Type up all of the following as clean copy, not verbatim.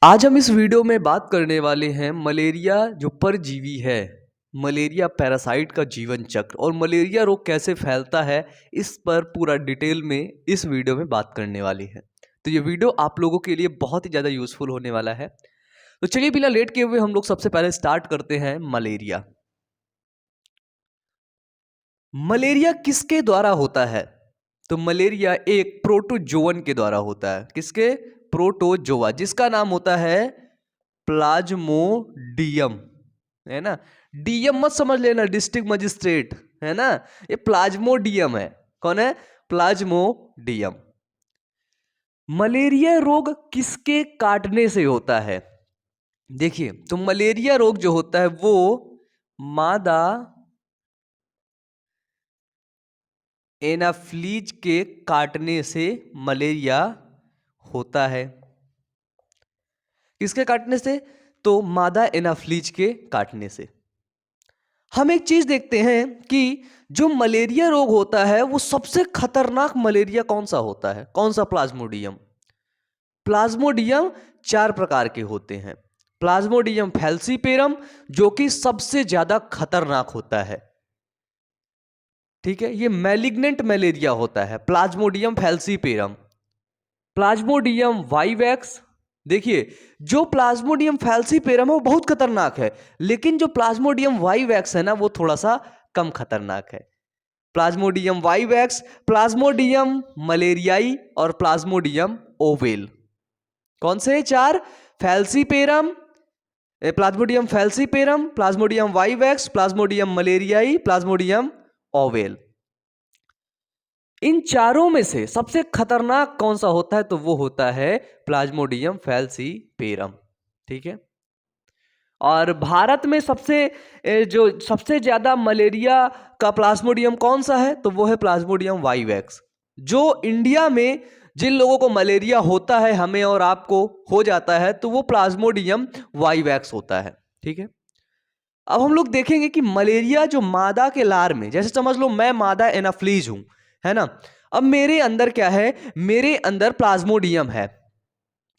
आज हम इस वीडियो में बात करने वाले हैं मलेरिया जो परजीवी है, मलेरिया पैरासाइट का जीवन चक्र और मलेरिया रोग कैसे फैलता है, इस पर पूरा डिटेल में इस वीडियो में बात करने वाली है। तो ये वीडियो आप लोगों के लिए बहुत ही ज़्यादा यूजफुल होने वाला है। तो चलिए बिना लेट किए हुए हम लोग सबसे पहले स्टार्ट करते हैं मलेरिया। मलेरिया किसके द्वारा होता है? तो मलेरिया एक प्रोटोजोवन के द्वारा होता है। किसके? प्रोटोजोआ, जिसका नाम होता है प्लाज्मोडियम, है ना। डीएम मत समझ लेना, डिस्ट्रिक्ट मजिस्ट्रेट, है ना। ये प्लाज्मोडियम है। कौन है? प्लाज्मोडियम। मलेरिया रोग किसके काटने से होता है? देखिए, तो मलेरिया रोग जो होता है वो मादा एनाफ्लीज के काटने से मलेरिया होता है। किसके काटने से? तो मादा एनाफ्लीज के काटने से। हम एक चीज देखते हैं कि जो मलेरिया रोग होता है वो सबसे खतरनाक मलेरिया कौन सा होता है? कौन सा? प्लाज्मोडियम। प्लाज्मोडियम 4 प्रकार के होते हैं। प्लाज्मोडियम फैल्सीपेरम जो कि सबसे ज्यादा खतरनाक होता है, ठीक है। ये मैलिग्नेंट मलेरिया होता है, प्लाज्मोडियम फैल्सीपेरम। प्लाज्मोडियम वाइवैक्स, देखिए जो प्लाज्मोडियम फैल्सीपेरम है वो बहुत खतरनाक है, लेकिन जो प्लाज्मोडियम वाइवैक्स है ना वो थोड़ा सा कम खतरनाक है। प्लाज्मोडियम वाइवैक्स, प्लाज्मोडियम मलेरियाई और प्लाज्मोडियम ओवेल। कौन से 4? Falciparum, Plasmodium falciparum, Plasmodium vivax, Plasmodium malariae, Plasmodium ovale. इन चारों में से सबसे खतरनाक कौन सा होता है? तो वो होता है प्लाज्मोडियम फैल्सीपेरम, ठीक है। और भारत में जो सबसे ज्यादा मलेरिया का प्लाज्मोडियम कौन सा है? तो वो है प्लाज्मोडियम वाइवैक्स। जो इंडिया में जिन लोगों को मलेरिया होता है, हमें और आपको हो जाता है, तो वो प्लाज्मोडियम वाइवैक्स होता है, ठीक है। अब हम लोग देखेंगे कि मलेरिया जो मादा के लार में, जैसे समझ लो मैं मादा एनाफ्लीज हूं, है ना। अब मेरे अंदर क्या है? मेरे अंदर प्लाज्मोडियम है।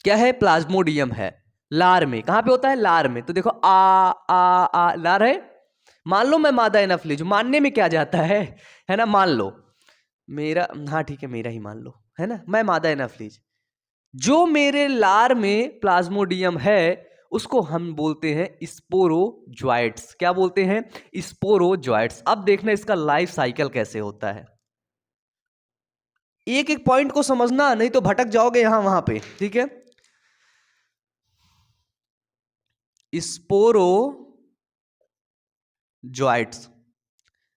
क्या है? प्लाज्मोडियम है। लार में। कहां पे होता है? लार में। तो देखो आ लार है। मान लो मैं मादा एनाफ्लीज हूं, मानने में क्या जाता है ना। मान लो मेरा, हाँ ठीक है, मेरा ही मान लो, है ना। मैं मादा एनाफ्लीज, जो मेरे लार में प्लाज्मोडियम है उसको हम बोलते हैं स्पोरोजोइट्स। क्या बोलते हैं? स्पोरोजोइट्स। अब देखना इसका लाइफ साइकिल कैसे होता है। एक एक पॉइंट को समझना, नहीं तो भटक जाओगे यहां वहां पे, ठीक है। स्पोरोजोइट्स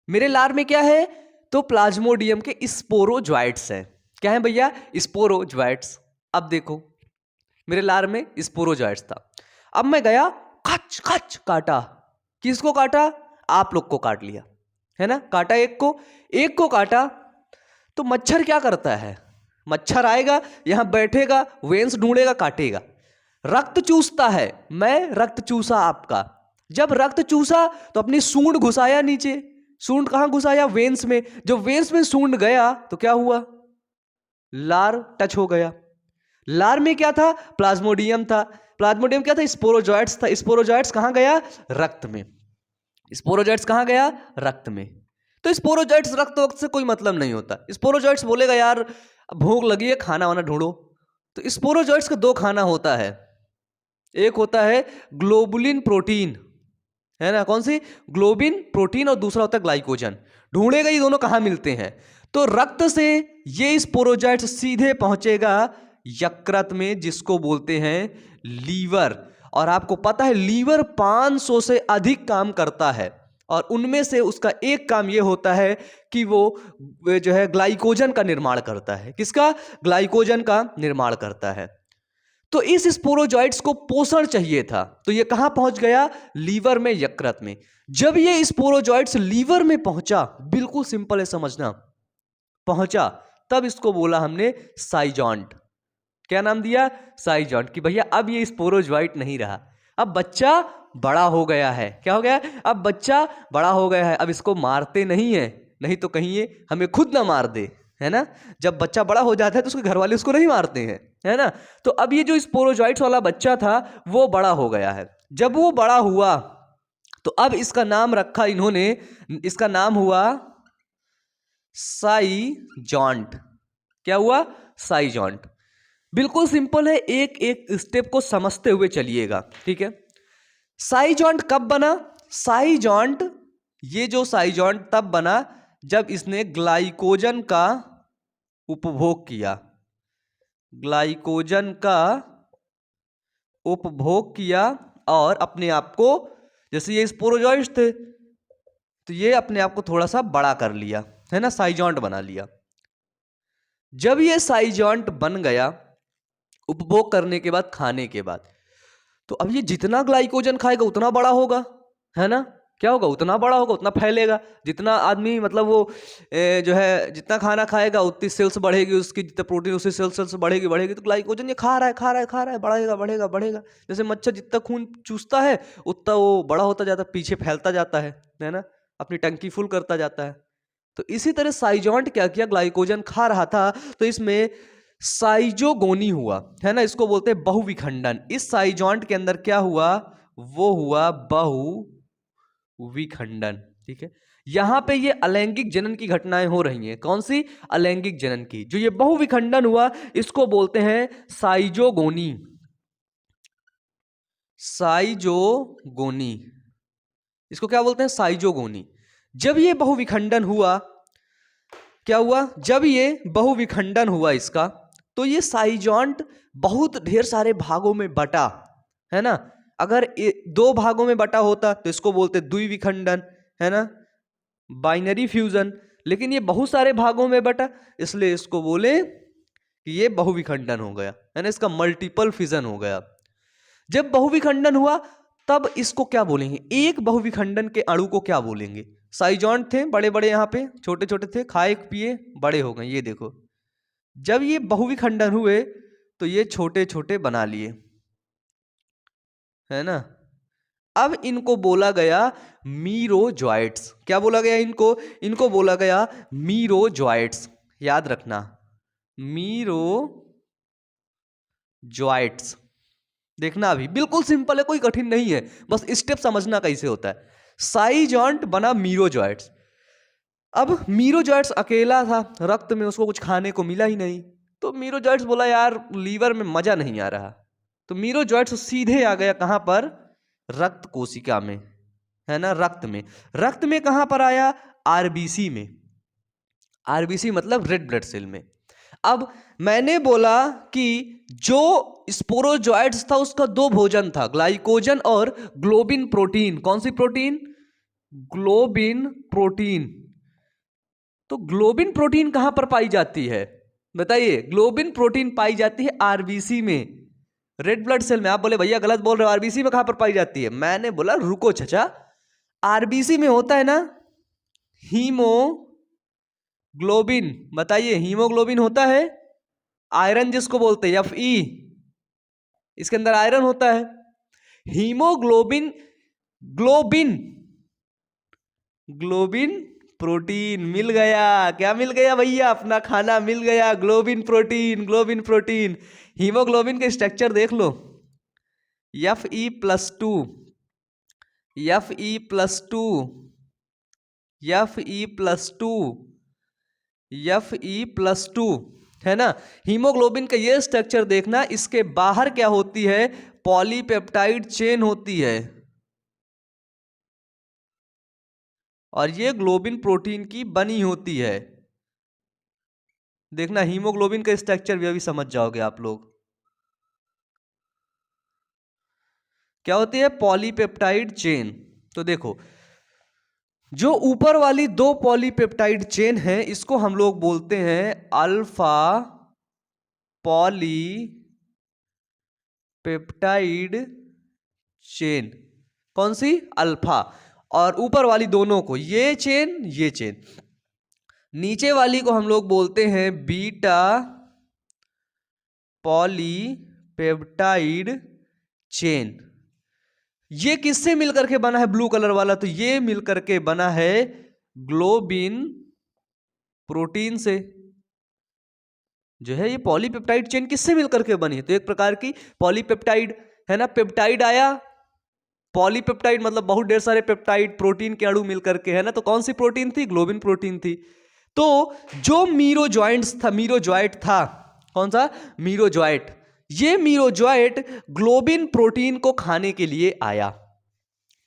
मेरे लार में क्या है? तो प्लाज्मोडियम के स्पोरोजोइट्स है। क्या है भैया? स्पोरोजोइट्स। अब देखो मेरे लार में स्पोरोजोइट्स था। अब मैं गया, खच खच काटा। किसको काटा? आप लोग को काट लिया, है ना। काटा एक को काटा। तो मच्छर क्या करता है? मच्छर आएगा, यहां बैठेगा, वेंस ढूंढेगा, काटेगा। रक्त चूसता है, मैं रक्त चूसा आपका। जब रक्त चूसा तो अपनी सूंड घुसाया नीचे। सूंड कहां घुसाया? वेंस में। जब वेंस में सूंड गया तो क्या हुआ? लार टच हो गया। लार में क्या था? प्लाज्मोडियम था। प्लाज्मोडियम क्या था? स्पोरोजोइट्स था। स्पोरोजोइट्स कहां गया? रक्त में। स्पोरोजोइट्स कहां गया? रक्त में। तो स्पोरोजोइट्स रक्त वक्त से कोई मतलब नहीं होता। स्पोरोजोइट्स बोलेगा यार भूख लगी है, खाना वाना ढूंढो। तो स्पोरोजोइट्स का 2 खाना होता है। एक होता है ग्लोबुलिन प्रोटीन, है ना। कौन सी? Globin protein. और दूसरा होता है ग्लाइकोजन। ढूंढेगा ये दोनों कहां मिलते हैं। तो रक्त से ये स्पोरोजोइट्स सीधे पहुंचेगा यकृत में, जिसको बोलते हैं लीवर। और आपको पता है लीवर 500 से अधिक काम करता है, और उनमें से उसका एक काम यह होता है कि वो जो है ग्लाइकोजन का निर्माण करता है। किसका? ग्लाइकोजन का निर्माण करता है। तो इस स्पोरोजोइट्स को पोषण चाहिए था, तो ये कहां पहुंच गया? लीवर में, यकृत में। जब ये स्पोरोजोइट्स लीवर में पहुंचा, बिल्कुल सिंपल है समझना, पहुंचा, तब इसको बोला हमने साइजॉन्ट। क्या नाम दिया? साइजॉन्ट। कि भैया अब ये स्पोरोजोइट नहीं रहा, अब बच्चा बड़ा हो गया है। क्या हो गया? अब बच्चा बड़ा हो गया है, अब इसको मारते नहीं है, नहीं तो कहीं ये हमें खुद ना मार दे। है ना। जब बच्चा बड़ा हो जाता है तो उसके घर वाले उसको नहीं मारते हैं, है ना। तो अब ये जो स्पोरोजॉइट्स वाला बच्चा था वो बड़ा हो गया है। जब वो बड़ा हुआ तो अब इसका नाम रखा इन्होंने, इसका नाम हुआ साइजॉन्ट। क्या हुआ? साइजॉन्ट। बिल्कुल सिंपल है, एक एक स्टेप को समझते हुए चलिएगा, ठीक है। साइजॉन्ट कब बना? साइजॉन्ट, ये जो साइजॉन्ट तब बना जब इसने ग्लाइकोजन का उपभोग किया, ग्लाइकोजन का उपभोग किया और अपने आप को, जैसे ये स्पोरोजॉइट्स थे तो ये अपने आप को थोड़ा सा बड़ा कर लिया, है ना, साइजॉन्ट बना लिया। जब ये साइजॉन्ट बन गया उपभोग करने के बाद, खाने के बाद, तो अब ये जितना ग्लाइकोजन खाएगा उतना बड़ा होगा, है ना। क्या होगा? उतना बड़ा होगा, उतना फैलेगा। जितना आदमी मतलब वो जो है जितना खाना खाएगा उतनी सेल्स बढ़ेगी उसकी, जितना प्रोटीन उसी सेल्स बढ़ेगी बढ़ेगी। तो ग्लाइकोजन ये खा रहा है खा रहा है खा रहा है, बढ़ेगा बढ़ेगा बढ़ेगा। जैसे मच्छर जितना खून चूसता है उतना वो बड़ा होता जाता है, पीछे फैलता जाता है ना, अपनी टंकी फुल करता जाता है। तो इसी तरह साइजॉन्ट क्या किया, ग्लाइकोजन खा रहा था तो इसमें साइजोगोनी हुआ, है ना, इसको बोलते हैं बहुविखंडन। इस साइजॉन्ट के अंदर क्या हुआ? वो हुआ बहुविखंडन, ठीक है। यहां पे ये अलैंगिक जनन की घटनाएं हो रही हैं। कौन सी? अलैंगिक जनन की। जो ये बहुविखंडन हुआ इसको बोलते हैं साइजोगोनी, साइजोगोनी, इसको क्या बोलते हैं? साइजोगोनी। जब ये बहुविखंडन हुआ, क्या हुआ? जब ये बहुविखंडन हुआ इसका, तो ये साइजॉन्ट बहुत ढेर सारे भागों में बटा, है ना। अगर दो भागों में बटा होता तो इसको बोलते द्विविखंडन, है ना, बाइनरी फ्यूजन। लेकिन ये बहुत सारे भागों में बटा, इसलिए इसको बोले कि ये बहुविखंडन हो गया, है ना, इसका मल्टीपल फिजन हो गया। जब बहुविखंडन हुआ तब इसको क्या बोलेंगे? एक बहुविखंडन के अणु को क्या बोलेंगे? साइजॉन्ट थे बड़े बड़े, यहाँ पे छोटे छोटे थे, खाए पिए बड़े हो गए। ये देखो, जब ये बहुविखंडन हुए तो ये छोटे छोटे बना लिए, है ना। अब इनको बोला गया मीरोजॉइट्स। क्या बोला गया इनको? इनको बोला गया मीरोजॉइट्स। याद रखना, मीरोजॉइट्स। देखना अभी बिल्कुल सिंपल है, कोई कठिन नहीं है, बस स्टेप समझना कैसे होता है। साइजॉन्ट बना मीरोजॉइट्स। अब मीरोजॉइट्स अकेला था, रक्त में उसको कुछ खाने को मिला ही नहीं, तो मीरोजॉइट्स बोला यार लीवर में मजा नहीं आ रहा, तो मीरोजॉइट्स सीधे आ गया कहां पर? रक्त कोशिका में, है ना, रक्त में। रक्त में कहां पर आया? आरबीसी में। आरबीसी मतलब रेड ब्लड सेल में। अब मैंने बोला कि जो स्पोरोजॉइट्स था उसका दो भोजन था, ग्लाइकोजन और ग्लोबिन प्रोटीन। कौन सी प्रोटीन? Globin protein. तो ग्लोबिन प्रोटीन कहां पर पाई जाती है? बताइए। ग्लोबिन प्रोटीन पाई जाती है आरबीसी में, रेड ब्लड सेल में। आप बोले भैया गलत बोल रहे हो, आरबीसी में कहां पर पाई जाती है? मैंने बोला रुको चचा, आरबीसी में होता है ना हीमोग्लोबिन। बताइए, हीमोग्लोबिन होता है, आयरन जिसको बोलते हैं Fe, इसके अंदर आयरन होता है। हीमोग्लोबिन, ग्लोबिन, ग्लोबिन प्रोटीन मिल गया। क्या मिल गया भैया? अपना खाना मिल गया, globin protein, globin protein. Haemoglobin का स्ट्रक्चर देख लो, Fe+2, Fe+2, Fe+2, Fe+2, है ना। हीमोग्लोबिन का ये स्ट्रक्चर देखना, इसके बाहर क्या होती है? पॉलीपेप्टाइड चेन होती है, और ये ग्लोबिन प्रोटीन की बनी होती है। देखना हीमोग्लोबिन का स्ट्रक्चर भी अभी समझ जाओगे आप लोग। क्या होती है? Polypeptide chain. तो देखो, जो ऊपर वाली दो पॉलीपेप्टाइड चेन है इसको हम लोग बोलते हैं अल्फा पॉलीपेप्टाइड चेन। कौन सी? अल्फा। और ऊपर वाली दोनों को, ये चेन ये चेन, नीचे वाली को हम लोग बोलते हैं बीटा पॉलीपेप्टाइड चेन। ये किससे मिलकर के बना है? ब्लू कलर वाला, तो ये मिलकर के बना है ग्लोबिन प्रोटीन से। जो है ये पॉलीपेप्टाइड चेन किससे मिलकर के बनी है? तो एक प्रकार की पॉलीपेप्टाइड है ना, पेप्टाइड आया, पॉलीपेप्टाइड मतलब बहुत ढेर सारे पेप्टाइड प्रोटीन के अणु मिलकर के, है ना। तो कौन सी प्रोटीन थी? ग्लोबिन प्रोटीन थी। तो जो मीरोजॉइंट्स था, मीरोजॉइट था, कौन सा? मीरोजॉइट। ये मीरोजॉइट ग्लोबिन प्रोटीन को खाने के लिए आया।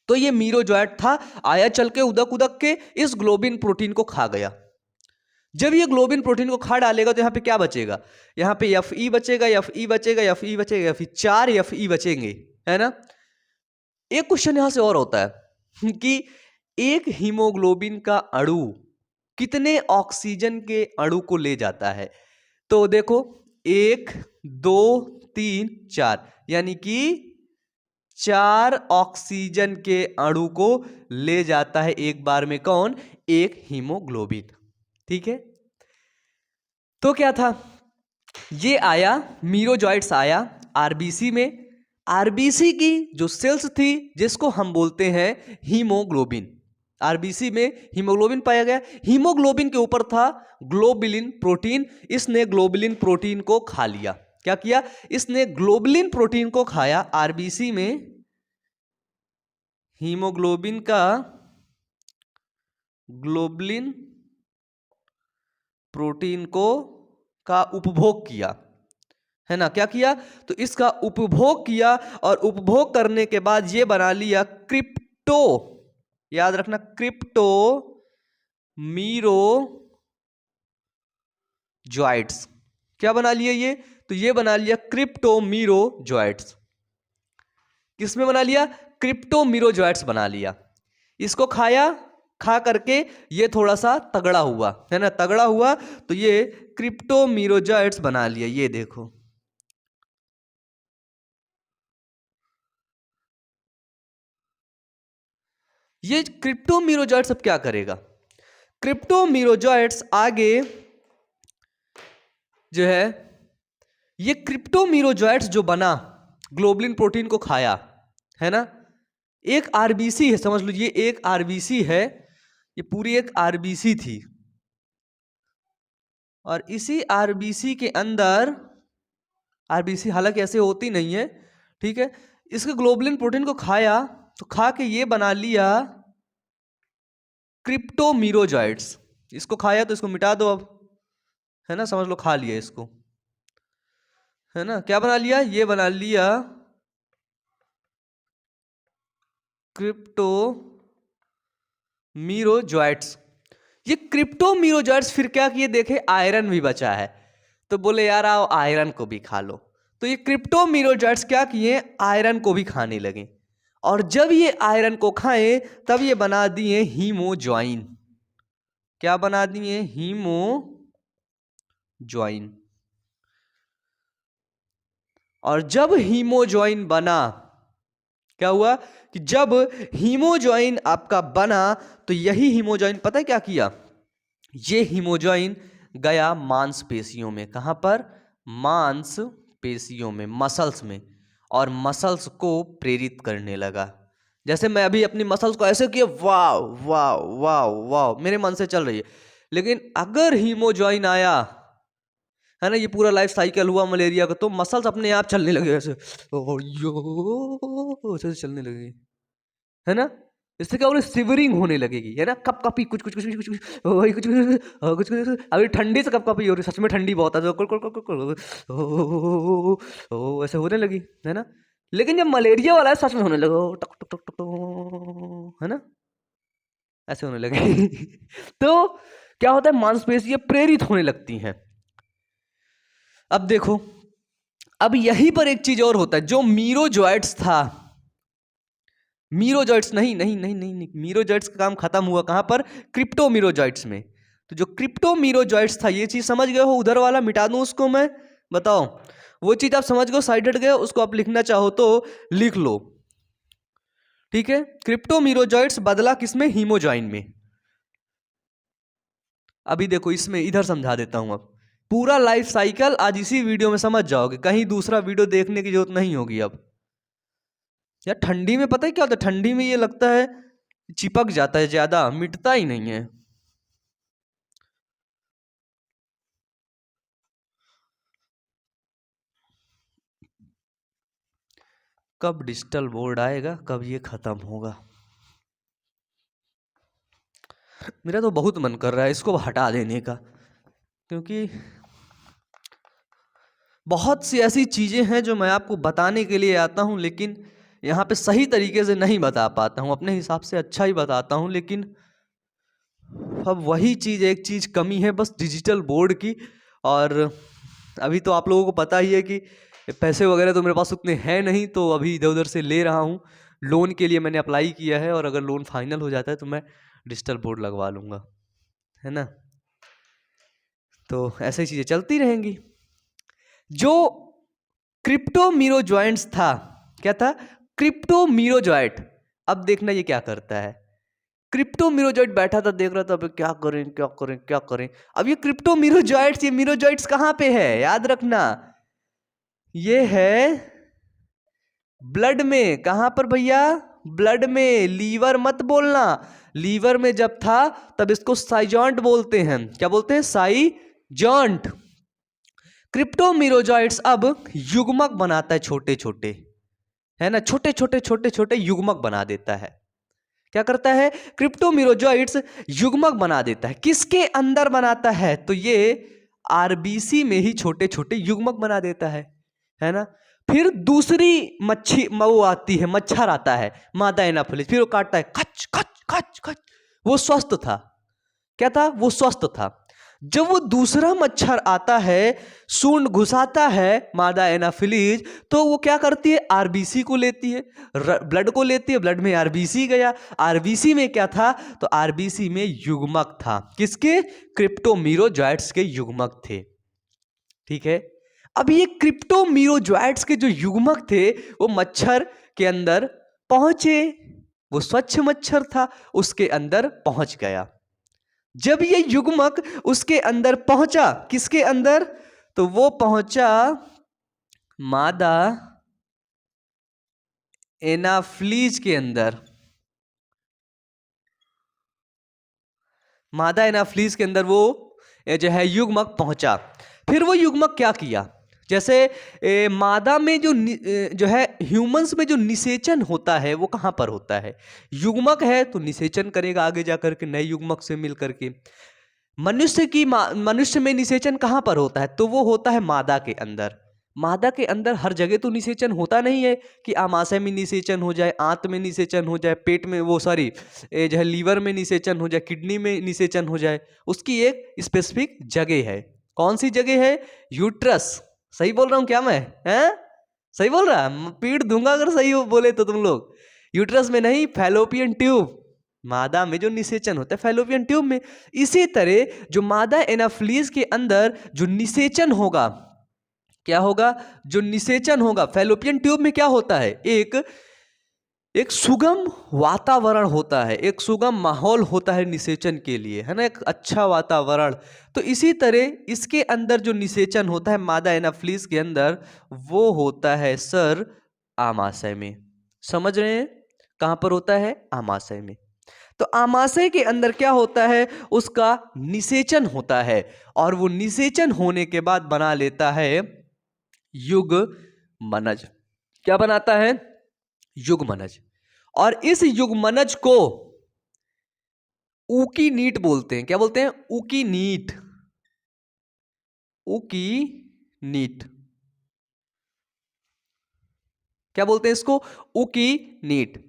तो ये मीरोजॉइट था, आया चल के उदक उदक के इस ग्लोबिन प्रोटीन को खा गया। जब ये ग्लोबिन प्रोटीन को खा डालेगा तो यहां पे क्या बचेगा? यहां पे Fe बचेगा, Fe बचेगा, Fe बचेगा, Fe 4 Fe बचेंगे, है ना। एक क्वेश्चन यहां से और होता है कि एक हीमोग्लोबिन का अणु कितने ऑक्सीजन के अणु को ले जाता है? तो देखो 1 2 3 4, यानी कि 4 ऑक्सीजन के अणु को ले जाता है एक बार में। कौन? एक हीमोग्लोबिन। ठीक है, तो क्या था? ये आया, मीरोजॉइट्स आया आरबीसी में। आरबीसी की जो सेल्स थी जिसको हम बोलते हैं हीमोग्लोबिन, आरबीसी में हीमोग्लोबिन पाया गया। हीमोग्लोबिन के ऊपर था ग्लोबुलिन प्रोटीन। इसने ग्लोबुलिन प्रोटीन को खा लिया। क्या किया? इसने ग्लोबुलिन प्रोटीन को खाया। आरबीसी में हीमोग्लोबिन का ग्लोबुलिन प्रोटीन को का उपभोग किया, है ना। क्या किया? तो इसका उपभोग किया, और उपभोग करने के बाद ये बना लिया क्रिप्टो, याद रखना, क्रिप्टो मीरोजॉइट्स। क्या बना लिया ये? तो ये बना लिया क्रिप्टो मीरोजॉइट्स। किसमें बना लिया? क्रिप्टो मीरोजॉइट्स बना लिया। इसको खाया, खा करके ये थोड़ा सा तगड़ा हुआ, है ना, तगड़ा हुआ तो ये क्रिप्टो मीरोजॉइट्स बना लिया। ये देखो, ये क्रिप्टो मीरोजॉइट्स अब क्या करेगा? क्रिप्टो मीरोजॉइट्स आगे जो ये क्रिप्टो मीरोजॉइट्स जो बना, ग्लोबुलिन प्रोटीन को खाया, है ना। एक आरबीसी है, समझ लो ये एक आरबीसी है, ये पूरी एक आरबीसी थी, और इसी आरबीसी के अंदर, आरबीसी हालांकि ऐसे होती नहीं है, ठीक है, इसके ग्लोबुलिन प्रोटीन को खाया, तो खा के ये बना लिया क्रिप्टो मीरोजॉइट्स। इसको खाया तो इसको मिटा दो अब, है ना, समझ लो खा लिया इसको, है ना। क्या बना लिया? ये बना लिया क्रिप्टो मीरोजॉइट्स। ये क्रिप्टो मीरोजॉइट्स फिर क्या किए? देखे आयरन भी बचा है, तो बोले यार आओ आयरन को भी खा लो। तो ये क्रिप्टो मीरोजॉइट्स क्या किए? आयरन को भी खाने लगे, और जब ये आयरन को खाए तब ये बना दिए हीमोजॉइन। क्या बना दिए? हीमोजॉइन। और जब हीमोजॉइन बना, क्या हुआ कि जब हीमोजॉइन आपका बना, तो यही हीमोजॉइन पता है क्या किया? ये हीमोजॉइन गया मांसपेशियों में। कहां पर? मांसपेशियों में, मसल्स में, और मसल्स को प्रेरित करने लगा। जैसे मैं अभी अपनी मसल्स को ऐसे किया, वाव वाव वाव वाव, मेरे मन से चल रही है। लेकिन अगर हीमोजॉइन आया, है ना, ये पूरा लाइफ साइकिल हुआ मलेरिया का, तो मसल्स अपने आप चलने लगे ऐसे, ओ यो ऐसे चलने लगे, है ना। इससे क्या होगा? सिवरिंग होने लगेगी, है ना, कप कपी, कुछ कुछ कुछ कुछ कुछ वही कुछ कुछ कुछ कुछ। अभी ठंडी से कप कपी हो रही, सच में ठंडी बहुत है, ओ ऐसे होने लगी, है ना। लेकिन जब मलेरिया वाला है सच में होने लगा, टक टक टक टक, है ना, ऐसे होने लगे। तो क्या होता है? मांसपेशियां प्रेरित होने लगती हैं। अब देखो, अब यहीं पर एक चीज और होता है, जो मीरोजॉइट्स था, मीरोजॉइट्स नहीं नहीं नहीं नहीं, नहीं। मीरोजॉइट्स का काम खत्म हुआ कहां पर? क्रिप्टो मीरोजॉइट्स में। तो जो क्रिप्टो मीरोजॉइट्स था, ये चीज समझ गए हो? उधर वाला मिटा दूं उसको मैं? बताओ, वो चीज आप समझ गए, साइड हट गए, उसको आप लिखना चाहो तो लिख लो, ठीक है। क्रिप्टो मीरोजॉइट्स बदला किसमें? हीमोजॉइन में। अभी देखो, इसमें इधर समझा देता हूं। अब पूरा लाइफ साइकिल आज इसी वीडियो में समझ जाओगे, कहीं दूसरा वीडियो देखने की जरूरत नहीं होगी अब। यार ठंडी में पता है क्या होता है? ठंडी में ये लगता है चिपक जाता है, ज्यादा मिटता ही नहीं है। कब डिजिटल बोर्ड आएगा, कब ये खत्म होगा। मेरा तो बहुत मन कर रहा है इसको हटा देने का, क्योंकि बहुत सी ऐसी चीज़ें हैं जो मैं आपको बताने के लिए आता हूँ, लेकिन यहाँ पे सही तरीके से नहीं बता पाता हूँ। अपने हिसाब से अच्छा ही बताता हूँ, लेकिन अब वही चीज़, एक चीज़ कमी है बस डिजिटल बोर्ड की। और अभी तो आप लोगों को पता ही है कि पैसे वगैरह तो मेरे पास उतने हैं नहीं, तो अभी इधर उधर से ले रहा हूँ। लोन के लिए मैंने अप्लाई किया है, और अगर लोन फाइनल हो जाता है तो मैं डिजिटल बोर्ड लगवा लूँगा, है ना। तो ऐसी चीज़ें चलती रहेंगी। जो क्रिप्टो मीरो जॉइंट्स था, क्या था? Crypto Miro joint. अब देखना ये क्या करता है। क्रिप्टो मीरो जॉइंट बैठा था, देख रहा था अब क्या करें क्या करें क्या करें। अब ये क्रिप्टो मीरो जॉइंट्स, ये मीरो जॉइंट्स कहाँ पे है, याद रखना, ये है ब्लड में। कहां पर भैया? ब्लड में। लीवर मत बोलना, लीवर में जब था तब इसको साइजॉन्ट बोलते हैं। क्या बोलते हैं? साइजॉन्ट। क्रिप्टोमीरोजॉइट्स अब युग्मक बनाता है, छोटे छोटे, है ना, छोटे छोटे छोटे छोटे युग्मक बना देता है। क्या करता है? क्रिप्टोमीरोजॉइट्स युग्मक बना देता है। किसके अंदर बनाता है? तो ये आरबीसी में ही छोटे छोटे युग्मक बना देता है ना। फिर दूसरी मच्छी वो आती है, मच्छर आता है, मादा एनाफिलिस, फिर वो काटता है, खच खच खच खच। वो स्वस्थ था। क्या था? वो स्वस्थ था। जब वो दूसरा मच्छर आता है, सूंड घुसाता है मादा एनाफिलीज, तो वो क्या करती है? आरबीसी को लेती है, ब्लड को लेती है। ब्लड में आरबीसी गया, आरबीसी में क्या था? तो आरबीसी में युग्मक था। किसके? क्रिप्टोमीरोजॉइट्स के युग्मक थे। ठीक है। अब ये क्रिप्टोमीरोजॉइट्स के जो युग्मक थे वो मच्छर के अंदर पहुंचे। वो स्वच्छ मच्छर था, उसके अंदर पहुंच गया। जब ये युग्मक उसके अंदर पहुंचा, किसके अंदर? तो वो पहुंचा मादा एनाफ्लीज के अंदर। मादा एनाफ्लीज के अंदर वो जो है युग्मक पहुंचा। फिर वो युग्मक क्या किया? जैसे मादा में जो है ह्यूमंस में जो निषेचन होता है वो कहाँ पर होता है? युग्मक है तो निषेचन करेगा आगे जाकर के नए युग्मक से मिल करके। मनुष्य में निषेचन कहाँ पर होता है? तो वो होता है मादा के अंदर। मादा के अंदर हर जगह तो निषेचन होता नहीं है कि आमाशय में निषेचन हो जाए, आंत में निषेचन हो जाए, पेट में वो सॉरी जो है लीवर में निषेचन हो जाए, किडनी में निषेचन हो जाए। उसकी एक स्पेसिफिक जगह है। कौन सी जगह है? यूट्रस। सही बोल रहा हूँ क्या मैं? हैं? सही बोल रहा? पीट दूंगा अगर सही बोले तो तुम लोग। यूट्रस में नहीं, फैलोपियन ट्यूब। मादा में जो निषेचन होता है फैलोपियन ट्यूब में। इसी तरह जो मादा एनाफ्लीज के अंदर जो निषेचन होगा, क्या होगा? जो निषेचन होगा फैलोपियन ट्यूब में, क्या होता है? एक सुगम वातावरण होता है, एक सुगम माहौल होता है निषेचन के लिए, है ना, एक अच्छा वातावरण। तो इसी तरह इसके अंदर जो निषेचन होता है मादा एनाफ्लीज के अंदर, वो होता है सर आमाशय में। समझ रहे हैं? कहां पर होता है? आमाशय में। तो आमाशय के अंदर क्या होता है? उसका निषेचन होता है, और वो निषेचन होने के बाद बना लेता है युग्मनज। क्या बनाता है? युग्मनज। और इस युग्मनज को ऊकी नीट बोलते हैं। क्या बोलते हैं? ऊकी नीट। ऊकी नीट। क्या बोलते हैं इसको? ऊकी नीट।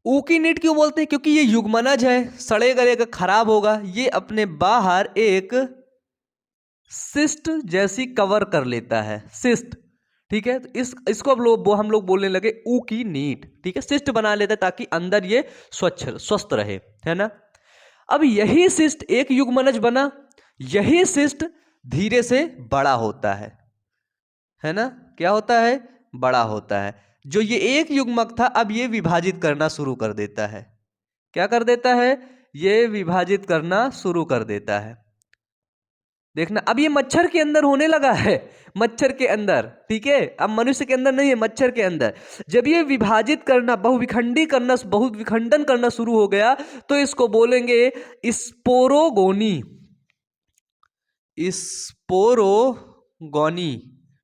ऊकी नीट क्यों बोलते हैं? क्योंकि ये युग्मनज है, सड़े गलेगा, खराब होगा, ये अपने बाहर एक सिस्ट जैसी कवर कर लेता है, सिस्ट। ठीक है। तो इसको हम लोग बोलने लगे ऊकी नीट। ठीक है, सिस्ट बना लेता है ताकि अंदर ये स्वस्थ रहे, है ना। अब यही सिस्ट एक युग्मनज बना, यही सिस्ट धीरे से बड़ा होता है ना। क्या होता है? बड़ा होता है। जो ये एक युग्मक था, अब ये विभाजित करना शुरू कर देता है। क्या कर देता है? ये विभाजित करना शुरू कर देता है। देखना, अब ये मच्छर के अंदर होने लगा है, मच्छर के अंदर। ठीक है, अब मनुष्य के अंदर नहीं है, मच्छर के अंदर। जब ये विभाजित करना, बहुविखंडन करना शुरू हो गया, तो इसको बोलेंगे स्पोरोगोनी। स्पोरोगोनी।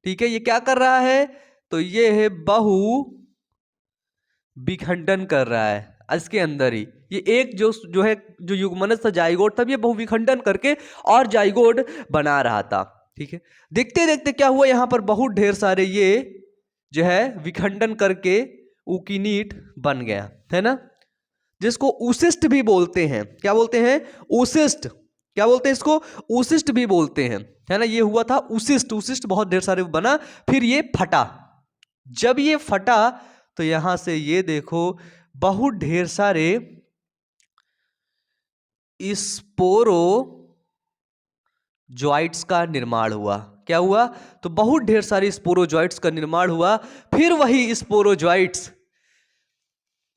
ठीक है, ये क्या कर रहा है? तो ये है बहु विखंडन कर रहा है इसके अंदर ही। ये एक जो है जो युग्मनज था जाइगोट था, ये बहुविखंडन करके और जाइगोट बना रहा था। ठीक है, देखते देखते क्या हुआ, यहाँ पर बहुत ढेर सारे ये जो है विखंडन करके उकीनीट बन गया, है ना, जिसको ऊसिस्ट भी बोलते हैं। क्या बोलते हैं? ऊसिस्ट। क्या बोलते हैं इसको? ऊसिस्ट भी बोलते हैं, है ना। ये हुआ था ऊसिस्ट, ऊसिस्ट बहुत ढेर सारे बना, फिर ये फटा। जब ये फटा तो यहां से ये देखो बहुत ढेर सारे स्पोरोजोइट्स का निर्माण हुआ। क्या हुआ? तो बहुत ढेर सारे स्पोरोजोइट्स का निर्माण हुआ। फिर वही स्पोरोजोइट्स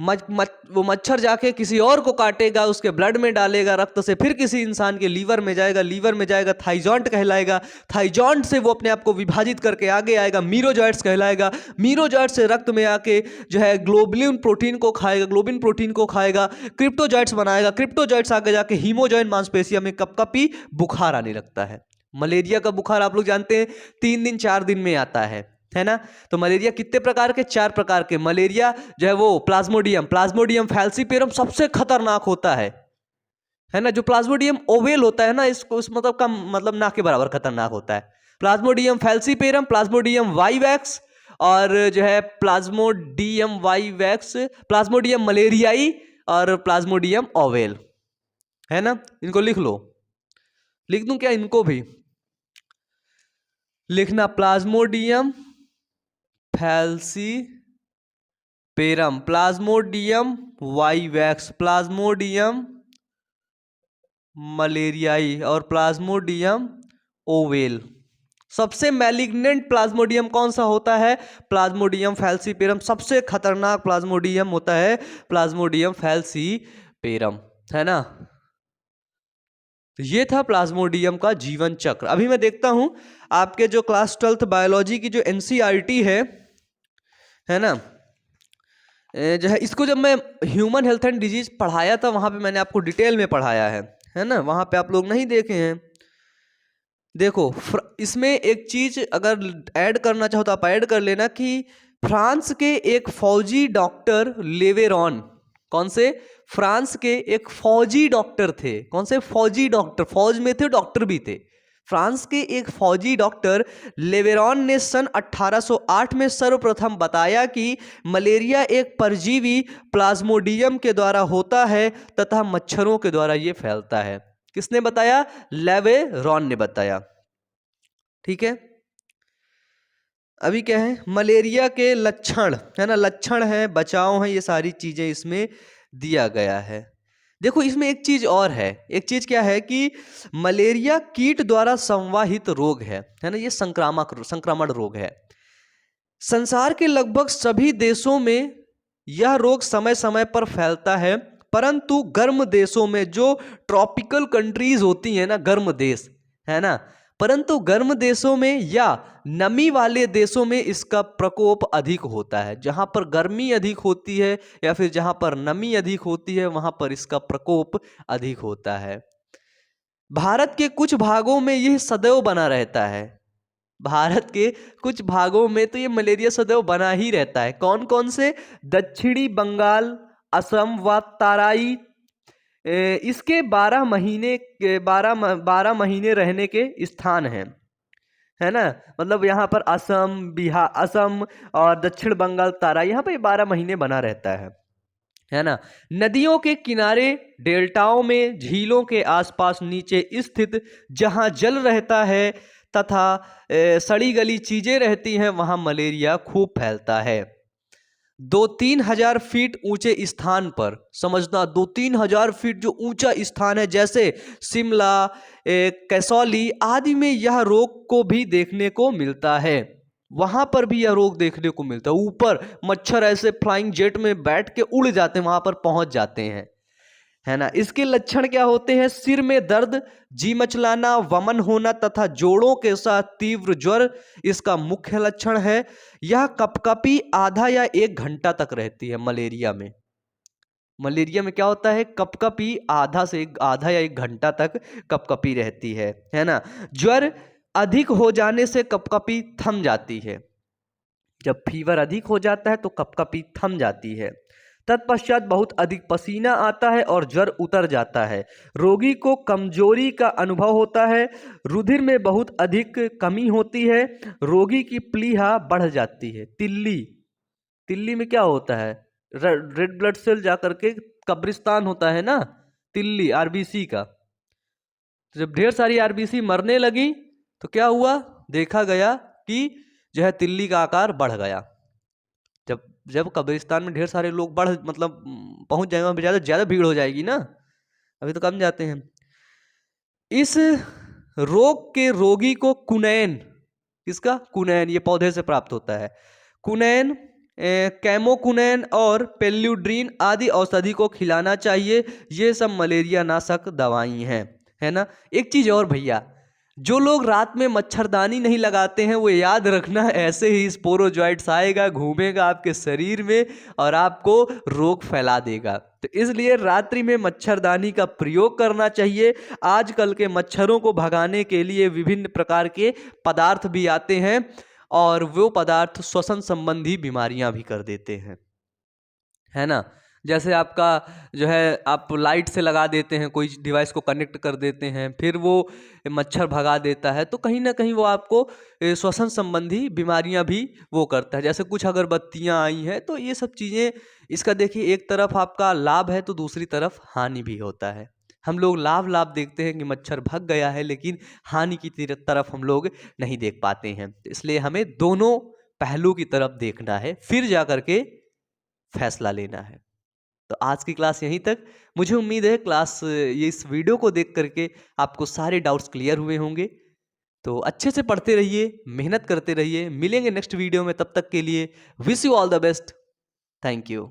वो मच्छर जाके किसी और को काटेगा, उसके ब्लड में डालेगा रक्त से, फिर किसी इंसान के लीवर में जाएगा, लीवर में जाएगा थाइजॉन्ट कहलाएगा, थाइजॉन्ट से वो अपने आप को विभाजित करके आगे आएगा, मीरोजॉइट्स कहलाएगा, मीरोजॉइट से रक्त में आके जो है ग्लोबुलिन प्रोटीन को खाएगा, ग्लोबिन प्रोटीन को खाएगा, क्रिप्टोजॉइट्स बनाएगा, क्रिप्टोजॉइट्स आगे जाके हीमोजॉइन मांसपेशियों में कपकपी बुखार आने लगता है। मलेरिया का बुखार आप लोग जानते हैं 3 दिन 4 दिन में आता है ना। तो मलेरिया कितने प्रकार के? 4 प्रकार के। मलेरिया जो है वो प्लाज्मोडियम फैल्सीपेरम सबसे खतरनाक होता है ना। जो प्लाज्मोडियम ओवेल होता है ना, इसको इस मतलब का मतलब ना के बराबर खतरनाक होता है। प्लाज्मोडियम फैल्सीपेरम, प्लाज्मोडियम वाइवैक्स और जो है प्लाज्मोडियम वाइवैक्स, प्लाज्मोडियम मलेरियाई और प्लाज्मोडियम ओवेल, है ना। इनको लिख लो, लिख दूं क्या इनको भी? लिखना Plasmodium falciparum, Plasmodium vivax, Plasmodium malariae और प्लाज्मोडियम ओवेल। सबसे मैलिग्नेंट प्लाज्मोडियम कौन सा होता है? Plasmodium falciparum. सबसे खतरनाक प्लाज्मोडियम होता है प्लाज्मोडियम फैल्सीपेरम, है ना। तो ये था प्लाज्मोडियम का जीवन चक्र। अभी मैं देखता हूं आपके जो क्लास 12th बायोलॉजी की जो एनसीईआरटी है ना, जो है इसको जब मैं ह्यूमन हेल्थ एंड डिजीज पढ़ाया था वहां पे मैंने आपको डिटेल में पढ़ाया है ना। वहां पे आप लोग नहीं देखे हैं। देखो इसमें एक चीज अगर ऐड करना चाहो तो आप ऐड कर लेना कि फ्रांस के एक फौजी डॉक्टर लेवेरॉन, कौन से? फ्रांस के एक फौजी डॉक्टर थे। कौन से? फौजी डॉक्टर, फौज में थे, डॉक्टर भी थे। फ्रांस के एक फौजी डॉक्टर लेवेरॉन ने सन 1808 में सर्वप्रथम बताया कि मलेरिया एक परजीवी प्लाज्मोडियम के द्वारा होता है तथा मच्छरों के द्वारा यह फैलता है। किसने बताया? लेवेरॉन ने बताया। ठीक है, अभी क्या है? मलेरिया के लक्षण, है ना, लक्षण है, बचाव है, ये सारी चीजें इसमें दिया गया है। देखो इसमें एक चीज और है। एक चीज क्या है कि मलेरिया कीट द्वारा संवाहित रोग है ना। ये संक्रामक रोग है। संसार के लगभग सभी देशों में यह रोग समय समय पर फैलता है, परंतु गर्म देशों में जो ट्रॉपिकल कंट्रीज होती हैं ना, गर्म देश, है ना, परंतु गर्म देशों में या नमी वाले देशों में इसका प्रकोप अधिक होता है। जहां पर गर्मी अधिक होती है या फिर जहां पर नमी अधिक होती है वहां पर इसका प्रकोप अधिक होता है। भारत के कुछ भागों में यह सदैव बना रहता है। भारत के कुछ भागों में तो ये मलेरिया सदैव बना ही रहता है। कौन कौन से? दक्षिणी बंगाल, असम व तराई। इसके 12 महीने रहने के स्थान हैं, है ना। मतलब यहाँ पर असम, बिहार, असम और दक्षिण बंगाल, तराई, यहाँ पे 12 महीने बना रहता है ना। नदियों के किनारे, डेल्टाओं में, झीलों के आसपास नीचे स्थित जहां जल रहता है तथा सड़ी गली चीजें रहती हैं वहां मलेरिया खूब फैलता है। 2-3 हजार फीट ऊंचे स्थान पर, समझना 2-3 हजार फीट जो ऊंचा स्थान है जैसे शिमला, कसौली आदि में यह रोग को भी देखने को मिलता है। वहां पर भी यह रोग देखने को मिलता है। ऊपर मच्छर ऐसे फ्लाइंग जेट में बैठ के उड़ जाते हैं, वहां पर पहुंच जाते हैं, है ना। इसके लक्षण क्या होते हैं? सिर में दर्द, जी मचलाना, वमन होना तथा जोड़ों के साथ तीव्र ज्वर इसका मुख्य लक्षण है। यह कपकपी आधा या 1 घंटा तक रहती है मलेरिया में। मलेरिया में क्या होता है? कपकपी आधा या 1 घंटा तक कपकपी रहती है ना। ज्वर अधिक हो जाने से कपकपी थम जाती है। जब फीवर अधिक हो जाता है तो कपकपी थम जाती है। तत्पश्चात बहुत अधिक पसीना आता है और ज्वर उतर जाता है। रोगी को कमजोरी का अनुभव होता है। रुधिर में बहुत अधिक कमी होती है। रोगी की प्लीहा बढ़ जाती है। तिल्ली, तिल्ली में क्या होता है? रेड ब्लड सेल जाकर के कब्रिस्तान होता है ना, तिल्ली आरबीसी का। तो जब ढेर सारी आरबीसी मरने लगी तो क्या हुआ? देखा गया कि जो है तिल्ली का आकार बढ़ गया। जब जब कब्रिस्तान में ढेर सारे लोग मतलब पहुंच जाएंगे, वहां ज्यादा ज्यादा भीड़ हो जाएगी ना, अभी तो कम जाते हैं। इस रोग के रोगी को कुनैन, किसका? कुनैन, ये पौधे से प्राप्त होता है। कुनैन, कैमोकुनैन और पेल्यूड्रीन आदि औषधि को खिलाना चाहिए। ये सब मलेरिया नाशक दवाई हैं, है ना। एक चीज और भैया, जो लोग रात में मच्छरदानी नहीं लगाते हैं वो याद रखना, ऐसे ही स्पोरोजॉइट्स आएगा, घूमेगा आपके शरीर में और आपको रोग फैला देगा। तो इसलिए रात्रि में मच्छरदानी का प्रयोग करना चाहिए। आजकल के मच्छरों को भगाने के लिए विभिन्न प्रकार के पदार्थ भी आते हैं और वो पदार्थ श्वसन संबंधी बीमारियां भी कर देते हैं, है ना। जैसे आपका जो है, आप लाइट से लगा देते हैं, कोई डिवाइस को कनेक्ट कर देते हैं, फिर वो मच्छर भगा देता है, तो कहीं ना कहीं वो आपको श्वसन संबंधी बीमारियां भी वो करता है। जैसे कुछ अगरबत्तियां आई हैं, तो ये सब चीज़ें, इसका देखिए, एक तरफ आपका लाभ है तो दूसरी तरफ हानि भी होता है। हम लोग लाभ लाभ देखते हैं कि मच्छर भग गया है, लेकिन हानि की तरफ हम लोग नहीं देख पाते हैं। इसलिए हमें दोनों पहलू की तरफ देखना है, फिर जा करके फैसला लेना है। तो आज की क्लास यहीं तक। मुझे उम्मीद है क्लास, ये इस वीडियो को देख करके आपको सारे डाउट्स क्लियर हुए होंगे। तो अच्छे से पढ़ते रहिए, मेहनत करते रहिए। मिलेंगे नेक्स्ट वीडियो में, तब तक के लिए wish you all the best. Thank you.